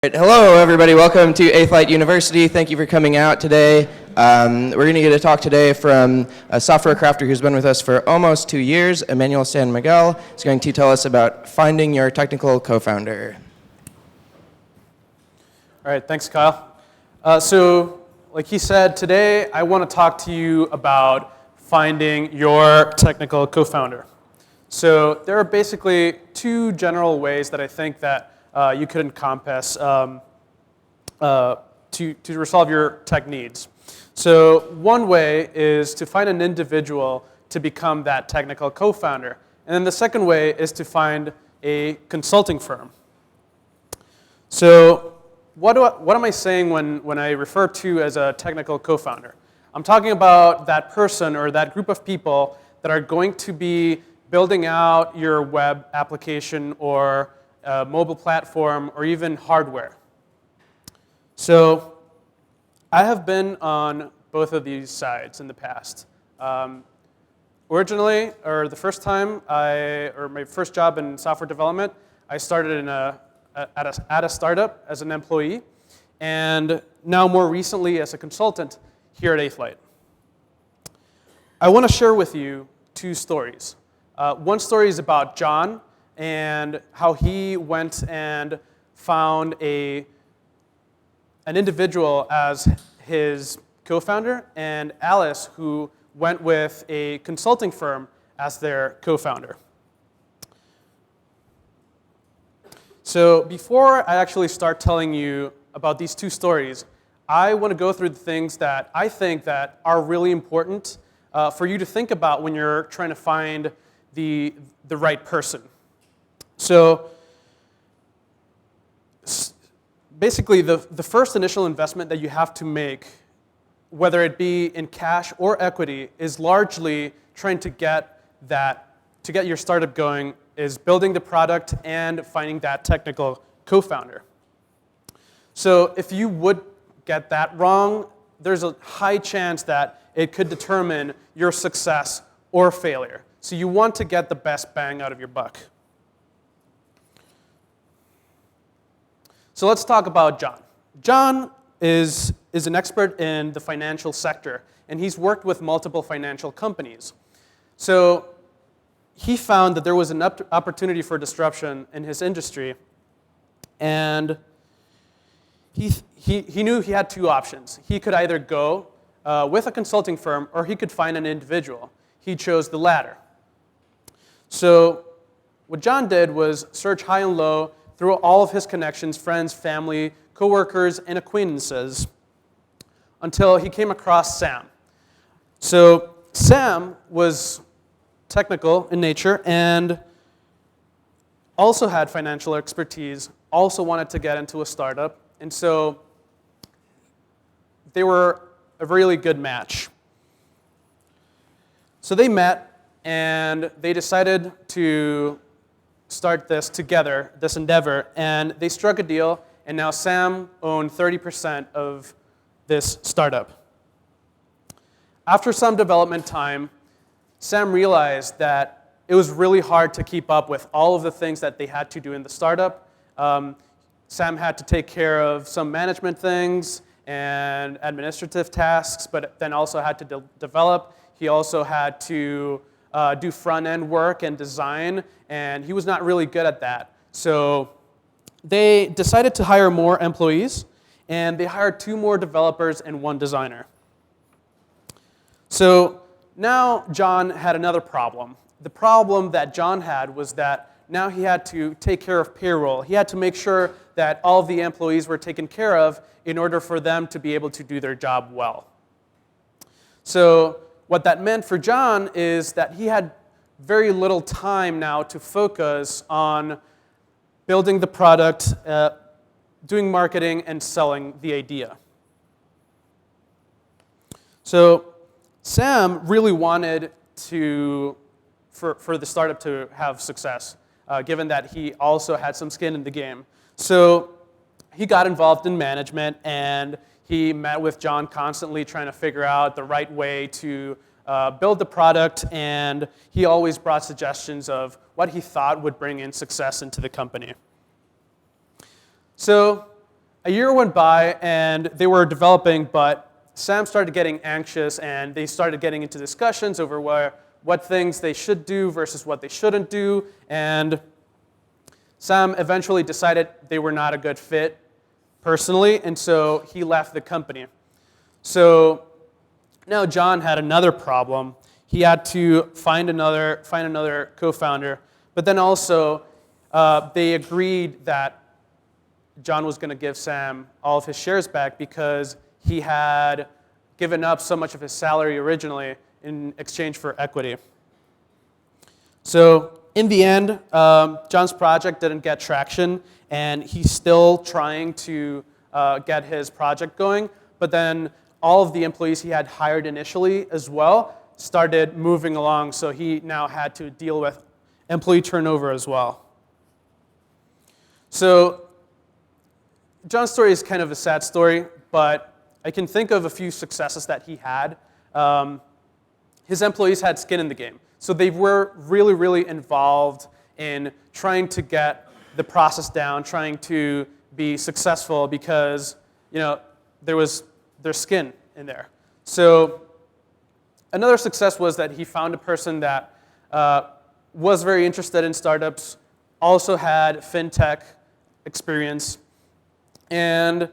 Right, hello, everybody. Welcome to Eighth Light University. Thank you for coming out today. We're going to get a talk today from a software crafter who's been with us for almost 2 years, Emmanuel Miguel. He's going to tell us about finding your technical co-founder. All right, thanks, Kyle. So, like he said, today I want to talk to you about finding your technical co-founder. So there are basically two general ways that I think that you could encompass to resolve your tech needs. So one way is to find an individual to become that technical co-founder. And then the second way is to find a consulting firm. So what am I saying when I refer to as a technical co-founder? I'm talking about that person or that group of people that are going to be building out your web application or mobile platform, or even hardware. So I have been on both of these sides in the past. Originally, or the first time, my first job in software development, I started at a startup as an employee, and now more recently as a consultant here at Eighth Light. I want to share with you two stories. One story is about John, and how he went and found an individual as his co-founder, and Alice, who went with a consulting firm as their co-founder. So before I actually start telling you about these two stories, I want to go through the things that I think that are really important for you to think about when you're trying to find the right person. So basically, the first initial investment that you have to make, whether it be in cash or equity, is largely trying to get your startup going, is building the product and finding that technical co-founder. So if you would get that wrong, there's a high chance that it could determine your success or failure. So you want to get the best bang out of your buck. So let's talk about John. John is an expert in the financial sector, and he's worked with multiple financial companies. So he found that there was an opportunity for disruption in his industry, and he knew he had two options. He could either go with a consulting firm, or he could find an individual. He chose the latter. So what John did was search high and low through all of his connections, friends, family, coworkers, and acquaintances, until he came across Sam. So Sam was technical in nature and also had financial expertise, also wanted to get into a startup, and so they were a really good match. So they met, and they decided to start this together, this endeavor, and they struck a deal, and now Sam owned 30% of this startup. After some development time, Sam realized that it was really hard to keep up with all of the things that they had to do in the startup. Sam had to take care of some management things and administrative tasks, but then also had to develop. He also had to do front-end work and design, and he was not really good at that. So they decided to hire more employees, and they hired 2 more developers and 1 designer. So now John had another problem. The problem that John had was that now he had to take care of payroll. He had to make sure that all of the employees were taken care of in order for them to be able to do their job well. So what that meant for John is that he had very little time now to focus on building the product, doing marketing, and selling the idea. So Sam really wanted for the startup to have success, given that he also had some skin in the game. So he got involved in management, and he met with John constantly trying to figure out the right way to build the product, and he always brought suggestions of what he thought would bring in success into the company. So A year went by, and they were developing, but Sam started getting anxious, and they started getting into discussions over what things they should do versus what they shouldn't do, and Sam eventually decided they were not a good fit personally, and so he left the company. So now John had another problem. He had to find another co-founder, but then also they agreed that John was going to give Sam all of his shares back because he had given up so much of his salary originally in exchange for equity. So in the end, John's project didn't get traction, and he's still trying to get his project going, but then all of the employees he had hired initially as well started moving along, so he now had to deal with employee turnover as well. So John's story is kind of a sad story, but I can think of a few successes that he had. His employees had skin in the game. So they were really, really involved in trying to get the process down, trying to be successful because, there was their skin in there. So another success was that he found a person that was very interested in startups, also had fintech experience, and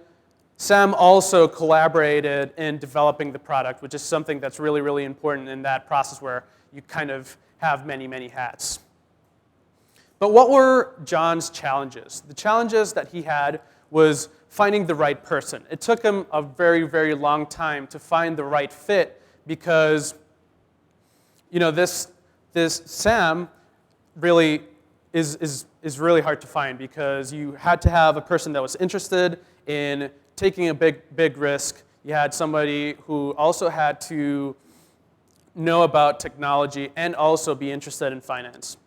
Sam also collaborated in developing the product, which is something that's really, really important in that process where you kind of have many, many hats. But what were John's challenges? The challenges that he had was finding the right person. It took him a very, very long time to find the right fit because, this Sam really is really hard to find because you had to have a person that was interested in taking a big risk. You had somebody who also had to know about technology and also be interested in finance.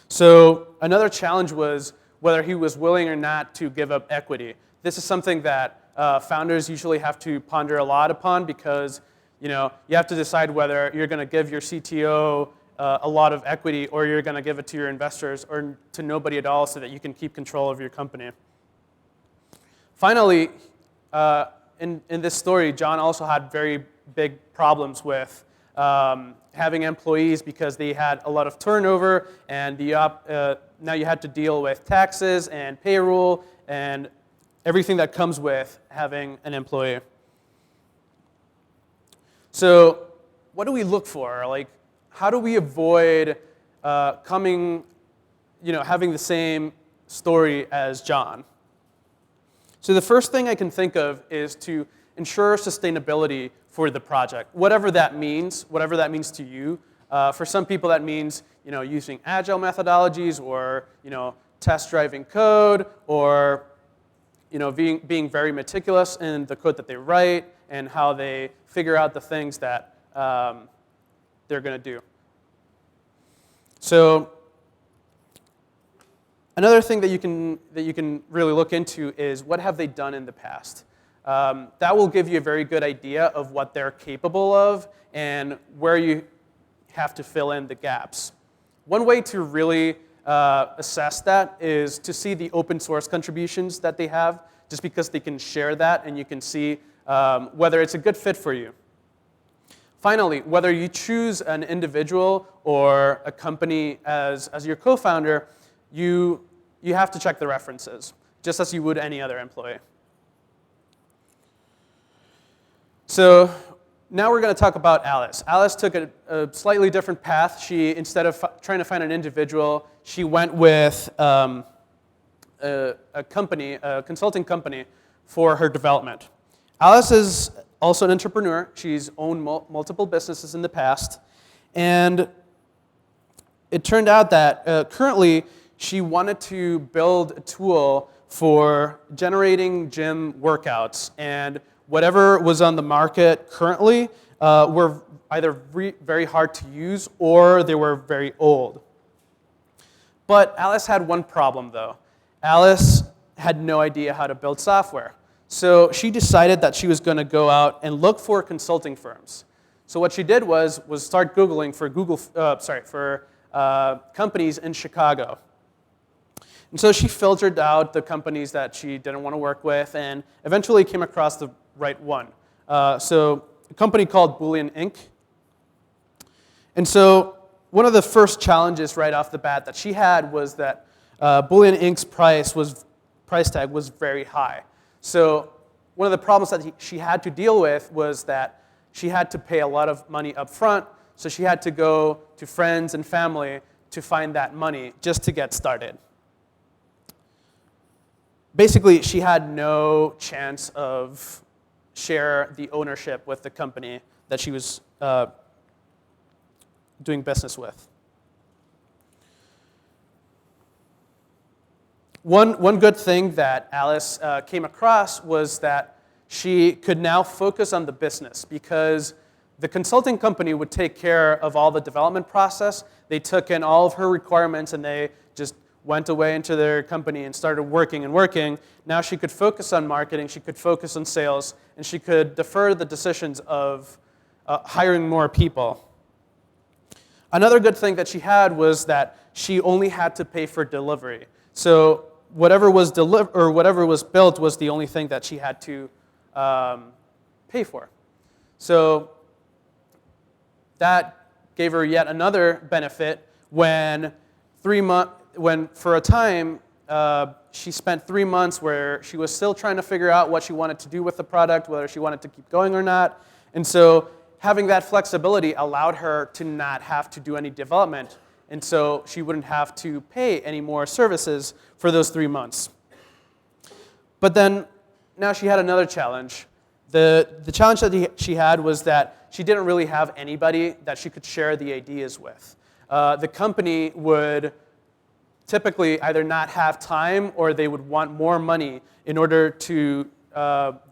So another challenge was whether he was willing or not to give up equity. This is something that founders usually have to ponder a lot upon because you have to decide whether you're going to give your CTO a lot of equity or you're going to give it to your investors or to nobody at all so that you can keep control of your company. Finally, in this story, John also had very big problems with having employees because they had a lot of turnover, and now you had to deal with taxes and payroll and everything that comes with having an employee. So what do we look for? How do we avoid having the same story as John? So the first thing I can think of is to ensure sustainability for the project, whatever that means to you. For some people, that means using agile methodologies, or test driving code, or being very meticulous in the code that they write and how they figure out the things that they're going to do. So another thing that you can really look into is what have they done in the past. That will give you a very good idea of what they're capable of and where you have to fill in the gaps. One way to really assess that is to see the open source contributions that they have, just because they can share that and you can see whether it's a good fit for you. Finally, whether you choose an individual or a company as your co-founder, you have to check the references, just as you would any other employee. So now we're going to talk about Alice. Alice took a slightly different path. She, instead of trying to find an individual, she went with a consulting company for her development. Alice is also an entrepreneur. She's owned multiple businesses in the past. And it turned out that currently she wanted to build a tool for generating gym workouts. And whatever was on the market currently were either very hard to use or they were very old. But Alice had one problem, though. Alice had no idea how to build software. So she decided that she was going to go out and look for consulting firms. So what she did was start Googling for companies in Chicago. And so she filtered out the companies that she didn't want to work with and eventually came across the right one. So a company called Boolean Inc. And so one of the first challenges right off the bat that she had was that Boolean Inc.'s price tag was very high. So one of the problems that she had to deal with was that she had to pay a lot of money up front, so she had to go to friends and family to find that money just to get started. Basically, she had no chance of share the ownership with the company that she was doing business with. One good thing that Alice came across was that she could now focus on the business because the consulting company would take care of all the development process. They took in all of her requirements and they just went away into their company and started working and working. Now she could focus on marketing, she could focus on sales, and she could defer the decisions of hiring more people. Another good thing that she had was that she only had to pay for delivery. So whatever was built was the only thing that she had to pay for. So that gave her yet another benefit when for a time she spent 3 months where she was still trying to figure out what she wanted to do with the product, whether she wanted to keep going or not. And so having that flexibility allowed her to not have to do any development. And so she wouldn't have to pay any more services for those 3 months. But then now she had another challenge. The challenge that she had was that she didn't really have anybody that she could share the ideas with. The company would typically either not have time or they would want more money in order to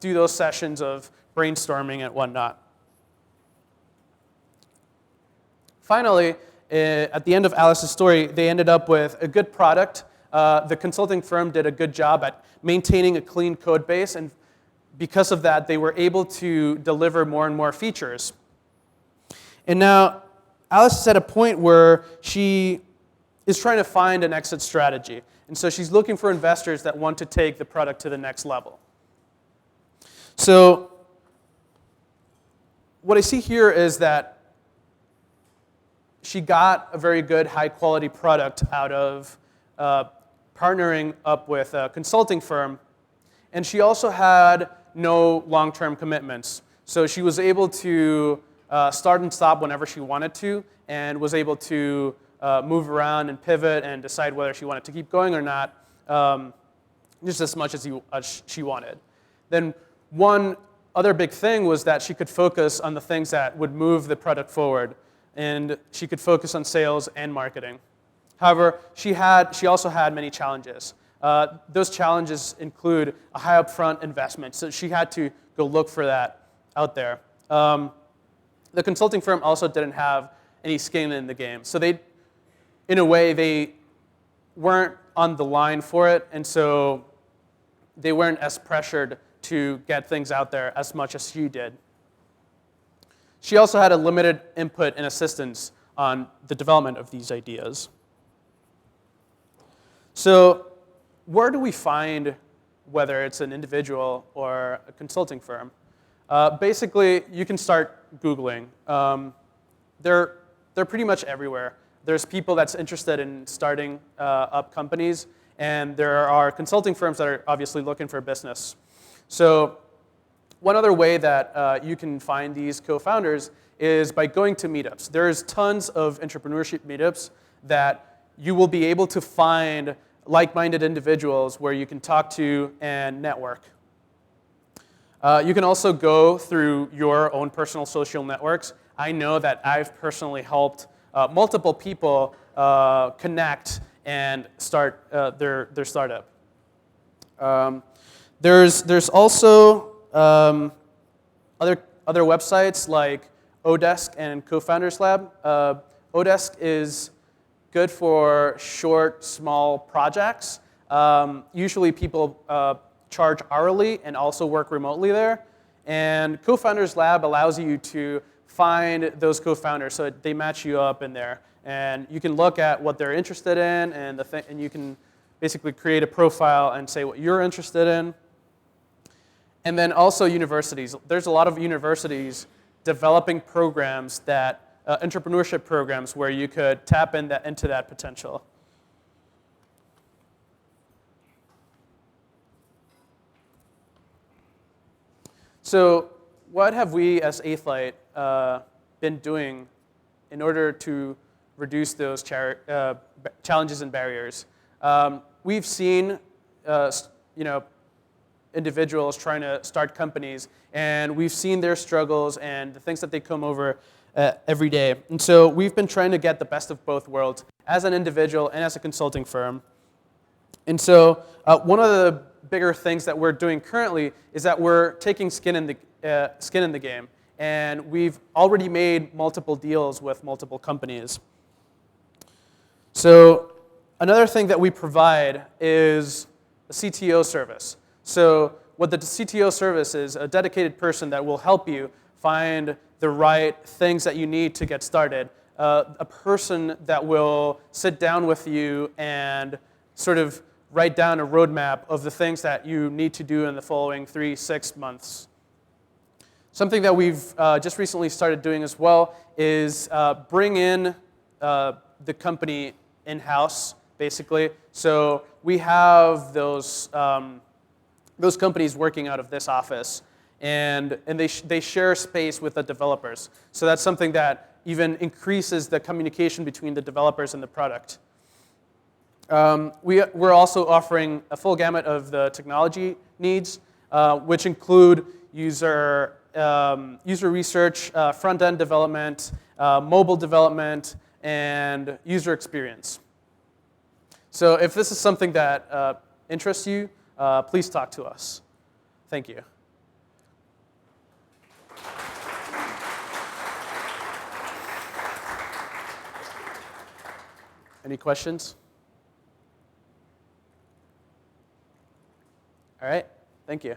do those sessions of brainstorming and whatnot. Finally, at the end of Alice's story, they ended up with a good product. The consulting firm did a good job at maintaining a clean code base, and because of that, they were able to deliver more and more features. And now, Alice is at a point where she is trying to find an exit strategy. And so she's looking for investors that want to take the product to the next level. So what I see here is that she got a very good, high-quality product out of partnering up with a consulting firm. And she also had no long-term commitments. So she was able to start and stop whenever she wanted to, and was able to move around and pivot and decide whether she wanted to keep going or not, just as much as she wanted. Then one other big thing was that she could focus on the things that would move the product forward, and she could focus on sales and marketing. However, she also had many challenges. Those challenges include a high upfront investment, so she had to go look for that out there. The consulting firm also didn't have any skin in the game, so in a way, they weren't on the line for it, and so they weren't as pressured to get things out there as much as she did. She also had a limited input and assistance on the development of these ideas. So where do we find whether it's an individual or a consulting firm? Basically, you can start Googling. They're pretty much everywhere. There's people that's interested in starting up companies, and there are consulting firms that are obviously looking for business. So one other way that you can find these co-founders is by going to meetups. There's tons of entrepreneurship meetups that you will be able to find like-minded individuals where you can talk to and network. You can also go through your own personal social networks. I know that I've personally helped multiple people connect and start their startup. There's also other websites like Odesk and Co-Founders Lab. Odesk is good for short, small projects. Usually people charge hourly and also work remotely there. And Co-Founders Lab allows you to find those co-founders, so they match you up in there. And you can look at what they're interested in, and you can basically create a profile and say what you're interested in. And then also universities. There's a lot of universities developing programs that, entrepreneurship programs where you could tap into that potential. So what have we as Eighth been doing in order to reduce those challenges and barriers? We've seen individuals trying to start companies, and we've seen their struggles and the things that they come over every day. And so we've been trying to get the best of both worlds as an individual and as a consulting firm. And so one of the bigger things that we're doing currently is that we're taking skin in the game. And we've already made multiple deals with multiple companies. So another thing that we provide is a CTO service. So what the CTO service is, a dedicated person that will help you find the right things that you need to get started. A person that will sit down with you and sort of write down a roadmap of the things that you need to do in the following 3-6 months. Something that we've just recently started doing as well is bring in the company in-house, basically. So we have those companies working out of this office, and they share space with the developers. So that's something that even increases the communication between the developers and the product. We're also offering a full gamut of the technology needs, which include user research, front-end development, mobile development, and user experience. So if this is something that interests you, please talk to us. Thank you. Any questions? All right, thank you.